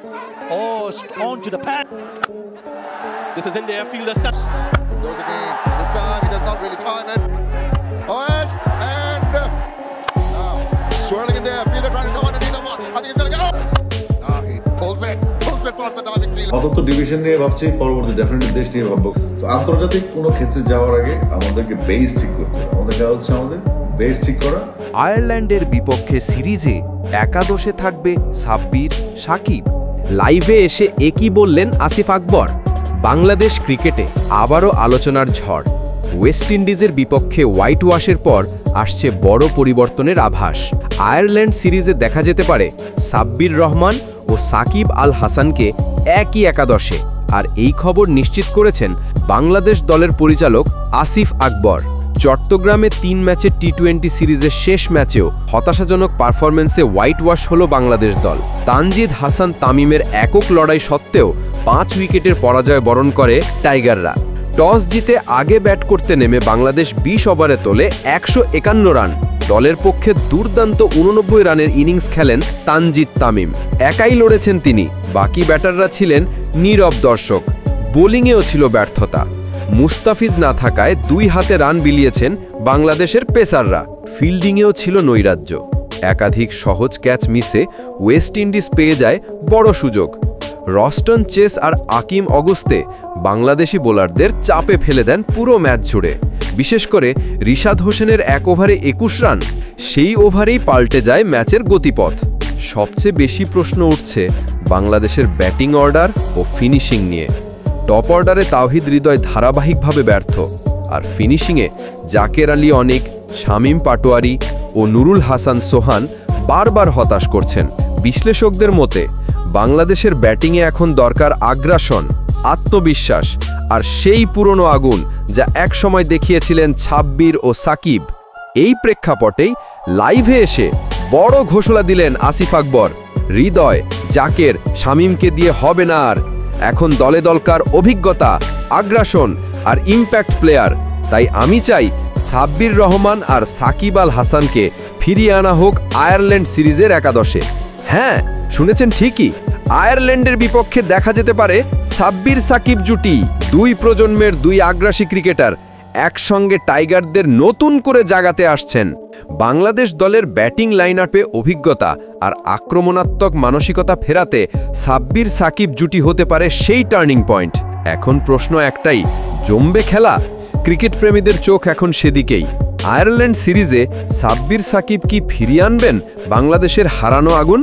Oh, on to the pad. This is India fielder. He goes again. This time he does not really time it. Oh, and now swirling in there. Fielder trying to come on and either one. I think he's going to get off. Now he pulls it past the diving fielder. অন্তত division নিয়ে ভাবছি, পরবর্তী definitely দেশ নিয়ে ভাববো। তো আন্তর্জাতিক কোনো ক্ষেত্রে যাওয়ার আগে আমাদেরকে বেস ঠিক করতে হবে। আমাদের কাজ হচ্ছে আমাদের বেস ঠিক করা। আয়ারল্যান্ডের বিপক্ষে সিরিজে একাদশে থাকবে সাব্বির, সাকিব। লাইভে এসে একই বললেন আসিফ আকবর। বাংলাদেশ ক্রিকেটে আবারও আলোচনার ঝড়। ওয়েস্ট ইন্ডিজের বিপক্ষে হোয়াইট ওয়াশের পর আসছে বড় পরিবর্তনের আভাস। আয়ারল্যান্ড সিরিজে দেখা যেতে পারে সাব্বির রহমান ও সাকিব আল হাসানকে একই একাদশে। আর এই খবর নিশ্চিত করেছেন বাংলাদেশ দলের পরিচালক আসিফ আকবর। চট্টগ্রামে 3 ম্যাচের টি-20 সিরিজের শেষ ম্যাচেও হতাশাজনক পারফরম্যান্সে হোয়াইট ওয়াশ হল বাংলাদেশ দল। তানজিদ হাসান তামিমের একক লড়াই সত্ত্বেও 5 উইকেটের পরাজয় বরণ করে টাইগাররা। টস জিতে আগে ব্যাট করতে নেমে বাংলাদেশ 20 ওভারে তোলে 151 রান। দলের পক্ষে দুর্দান্ত 89 রানের ইনিংস খেলেন তানজিদ তামিম। একাই লড়েছেন তিনি, বাকি ব্যাটাররা ছিলেন নীরব দর্শক। বোলিংয়েও ছিল ব্যর্থতা। মুস্তাফিজ না থাকায় 2 হাতে রান বিলিয়েছেন বাংলাদেশের পেসাররা। ফিল্ডিংয়েও ছিল নৈরাজ্য। একাধিক সহজ ক্যাচ মিসে ওয়েস্ট ইন্ডিজ পেয়ে যায় বড় সুযোগ। রস্টন চেস আর আকিম অগস্তে বাংলাদেশি বোলারদের চাপে ফেলে দেন পুরো ম্যাচ জুড়ে। বিশেষ করে রিশাদ হোসেনের 1 ওভারে 21 রান, সেই ওভারেই পাল্টে যায় ম্যাচের গতিপথ। সবচেয়ে বেশি প্রশ্ন উঠছে বাংলাদেশের ব্যাটিং অর্ডার ও ফিনিশিং নিয়ে। টপ অর্ডারে তাওহিদ হৃদয় ধারাবাহিকভাবে ব্যর্থ, আর ফিনিশিংয়ে জাকের আলী অনিক, শামীম পাটোয়ারি ও নুরুল হাসান সোহান বারবার হতাশ করছেন। বিশ্লেষকদের মতে বাংলাদেশের ব্যাটিংয়ে এখন দরকার আগ্রাসন, আত্মবিশ্বাস আর সেই পুরনো আগুন যা একসময় দেখিয়েছিলেন সাব্বির ও সাকিব। এই প্রেক্ষাপটেই লাইভে এসে বড় ঘোষণা দিলেন আসিফ আকবর। হৃদয়, জাকের, শামীমকে দিয়ে হবে না আর। এখন দলে দরকার অভিজ্ঞতা, আগ্রাসন আর ইম্প্যাক্ট প্লেয়ার। তাই আমি চাই সাব্বির রহমান আর সাকিব আল হাসানকে ফিরিয়ে আনা হোক আয়ারল্যান্ড সিরিজের একাদশে। হ্যাঁ, শুনেছেন ঠিকই, আয়ারল্যান্ডের বিপক্ষে দেখা যেতে পারে সাব্বির সাকিব জুটি। 2 প্রজন্মের 2 আগ্রাসী ক্রিকেটার একসঙ্গে টাইগারদের নতুন করে জাগাতে আসছেন। বাংলাদেশ দলের ব্যাটিং লাইন আপে অভিজ্ঞতা আর আক্রমণাত্মক মানসিকতা ফেরাতে সাব্বির সাকিব জুটি হতে পারে সেই টার্নিং পয়েন্ট। এখন প্রশ্ন একটাই, জমবে খেলা? ক্রিকেট প্রেমীদের চোখ এখন সেদিকেই। আয়ারল্যান্ড সিরিজে সাব্বির সাকিব কি ফিরিয়ে আনবেন বাংলাদেশের হারানো আগুন?